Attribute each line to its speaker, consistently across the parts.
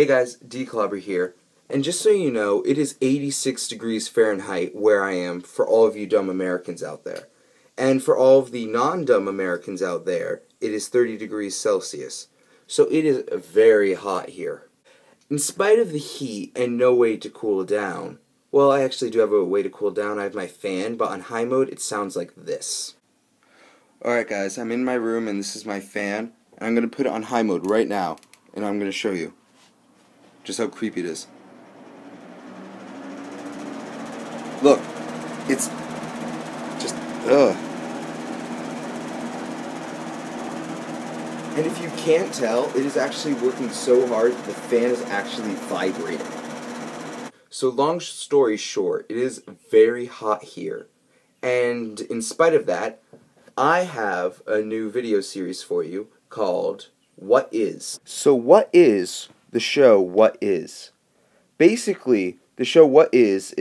Speaker 1: Hey guys, Dclobber here, and just so you know, it is 86 degrees Fahrenheit where I am for all of you dumb Americans out there. And for all of the non-dumb Americans out there, it is 30 degrees Celsius. So it is very hot here. In spite of the heat and no way to cool down, well, I actually do have a way to cool down. I have my fan, but on high mode it sounds like this. Alright guys, I'm in my room and this is my fan, and I'm going to put it on high mode right now, and I'm going to show you just how creepy it is. Look, it's just, ugh. And if you can't tell, it is actually working so hard that the fan is actually vibrating. So long story short, it is very hot here. And in spite of that, I have a new video series for you called What Is? So what is the show What Is? Basically, the show What Is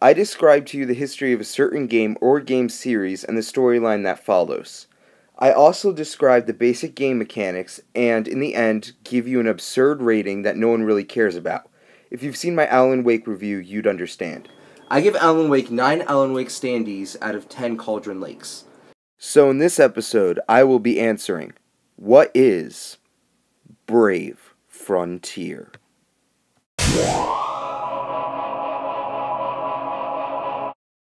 Speaker 1: I describe to you the history of a certain game or game series and the storyline that follows. I also describe the basic game mechanics and, in the end, give you an absurd rating that no one really cares about. If you've seen my Alan Wake review, you'd understand. I give Alan Wake 9 Alan Wake standees out of 10 Cauldron Lakes. So in this episode, I will be answering, what is Brave Frontier?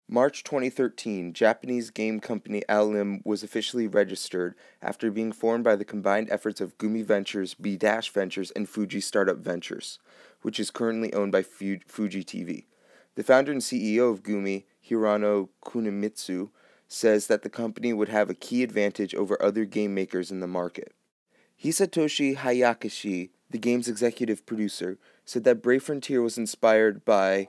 Speaker 1: March 2013, Japanese game company Alim was officially registered after being formed by the combined efforts of Gumi Ventures, B-Dash Ventures, and Fuji Startup Ventures, which is currently owned by Fuji TV. The founder and CEO of Gumi, Hirano Kunimitsu, says that the company would have a key advantage over other game makers in the market. Hisatoshi Hayakashi, the game's executive producer, said that Brave Frontier was inspired by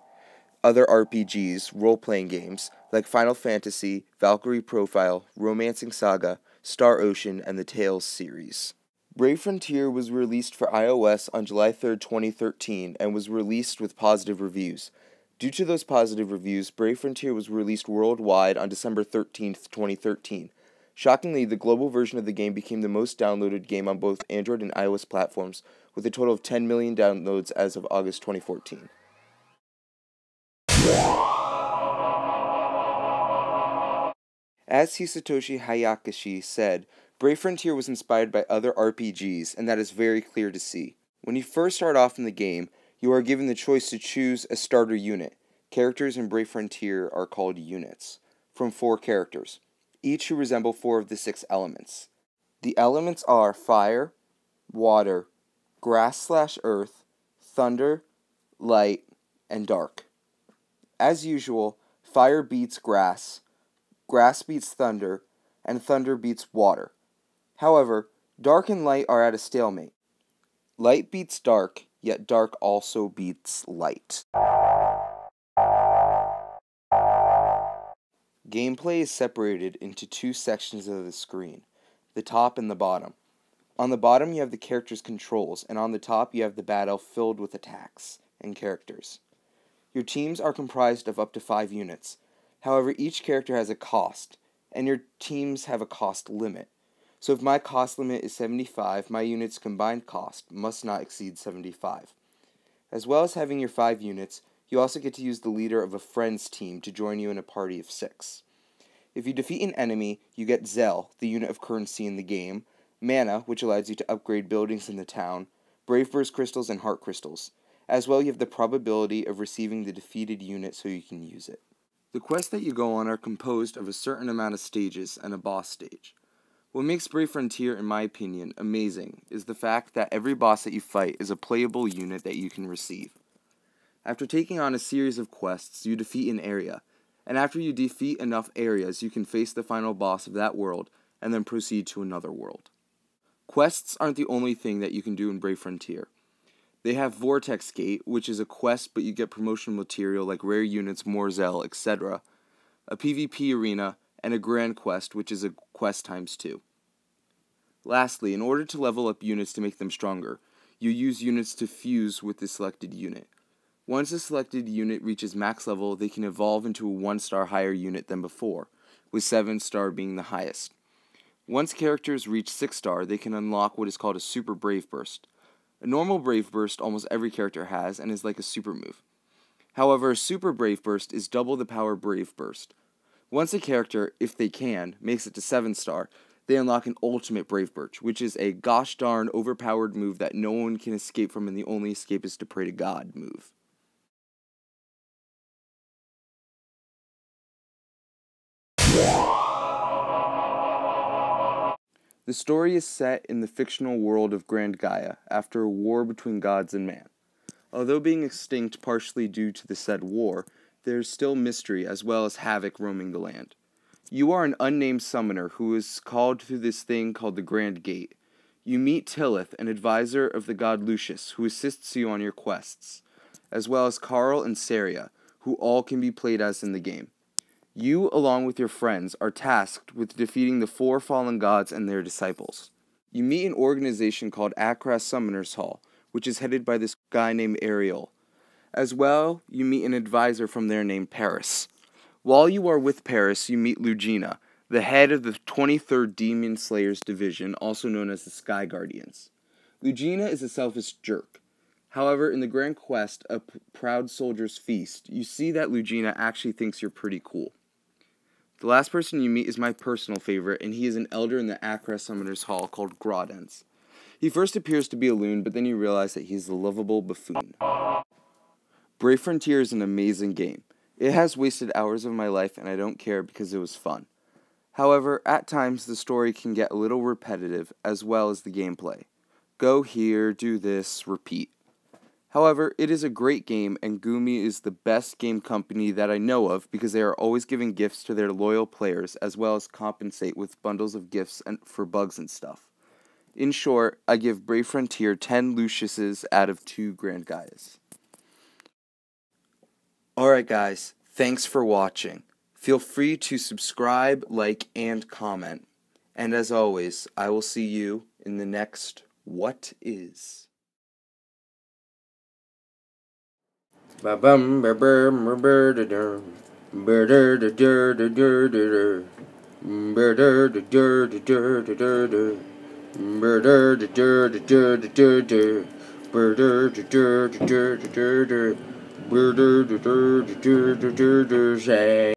Speaker 1: other RPGs, role-playing games, like Final Fantasy, Valkyrie Profile, Romancing Saga, Star Ocean, and the Tales series. Brave Frontier was released for iOS on July 3, 2013, and was released with positive reviews. Due to those positive reviews, Brave Frontier was released worldwide on December 13, 2013. Shockingly, the global version of the game became the most downloaded game on both Android and iOS platforms, with a total of 10 million downloads as of August 2014. As Hisatoshi Hayakashi said, Brave Frontier was inspired by other RPGs, and that is very clear to see. When you first start off in the game, you are given the choice to choose a starter unit. Characters in Brave Frontier are called units, from 4 characters, each who resemble 4 of the 6 elements. The elements are fire, water, grass/earth, thunder, light, and dark. As usual, fire beats grass, grass beats thunder, and thunder beats water. However, dark and light are at a stalemate. Light beats dark, yet dark also beats light. Gameplay is separated into 2 sections of the screen, the top and the bottom. On the bottom you have the character's controls, and on the top you have the battle filled with attacks and characters. Your teams are comprised of up to 5 units. However, each character has a cost, and your teams have a cost limit. So if my cost limit is 75, my unit's combined cost must not exceed 75. As well as having your 5 units, you also get to use the leader of a friend's team to join you in a party of 6. If you defeat an enemy, you get Zell, the unit of currency in the game, Mana, which allows you to upgrade buildings in the town, Brave Burst Crystals, and Heart Crystals. As well, you have the probability of receiving the defeated unit so you can use it. The quests that you go on are composed of a certain amount of stages and a boss stage. What makes Brave Frontier, in my opinion, amazing is the fact that every boss that you fight is a playable unit that you can receive. After taking on a series of quests, you defeat an area, and after you defeat enough areas, you can face the final boss of that world and then proceed to another world. Quests aren't the only thing that you can do in Brave Frontier. They have Vortex Gate, which is a quest but you get promotional material like rare units, more Zell, etc., a PvP arena, and a Grand Quest, which is a quest ×2. Lastly, in order to level up units to make them stronger, you use units to fuse with the selected unit. Once a selected unit reaches max level, they can evolve into a 1-star higher unit than before, with 7-star being the highest. Once characters reach 6-star, they can unlock what is called a Super Brave Burst. A normal Brave Burst almost every character has and is like a super move. However, a Super Brave Burst is double the power Brave Burst. Once a character, if they can, makes it to 7-star, they unlock an Ultimate Brave Burst, which is a gosh darn overpowered move that no one can escape from, and the only escape is to pray to God move. The story is set in the fictional world of Grand Gaia, after a war between gods and man. Although being extinct partially due to the said war, there is still mystery as well as havoc roaming the land. You are an unnamed summoner who is called to this thing called the Grand Gate. You meet Tillith, an advisor of the god Lucius, who assists you on your quests, as well as Carl and Saria, who all can be played as in the game. You, along with your friends, are tasked with defeating the 4 fallen gods and their disciples. You meet an organization called Akras Summoners Hall, which is headed by this guy named Ariel. As well, you meet an advisor from there named Paris. While you are with Paris, you meet Lugina, the head of the 23rd Demon Slayers Division, also known as the Sky Guardians. Lugina is a selfish jerk. However, in the Grand Quest, A Proud Soldier's Feast, you see that Lugina actually thinks you're pretty cool. The last person you meet is my personal favorite, and he is an elder in the Akra Summoners Hall called Grodens. He first appears to be a loon, but then you realize that he's the lovable buffoon. Brave Frontier is an amazing game. It has wasted hours of my life, and I don't care because it was fun. However, at times the story can get a little repetitive, as well as the gameplay. Go here, do this, repeat. However, it is a great game, and Gumi is the best game company that I know of because they are always giving gifts to their loyal players, as well as compensate with bundles of gifts for bugs and stuff. In short, I give Brave Frontier 10 Luciuses out of 2 Grand Gaias. Alright guys, thanks for watching. Feel free to subscribe, like, and comment. And as always, I will see you in the next What Is. Ba-bum, ba-bum, ba-bur-da-dum, ba-dur-da-dur-da-dur-da-dur, ba-dur-da-dur-da-dur-da-dur-da, ba-dur-da-dur-da-dur-da-dur-da, ba-dur-da-dur-da-dur-da-dur-da, ba-dur-da-dur-da-dur-da-dur-da, say.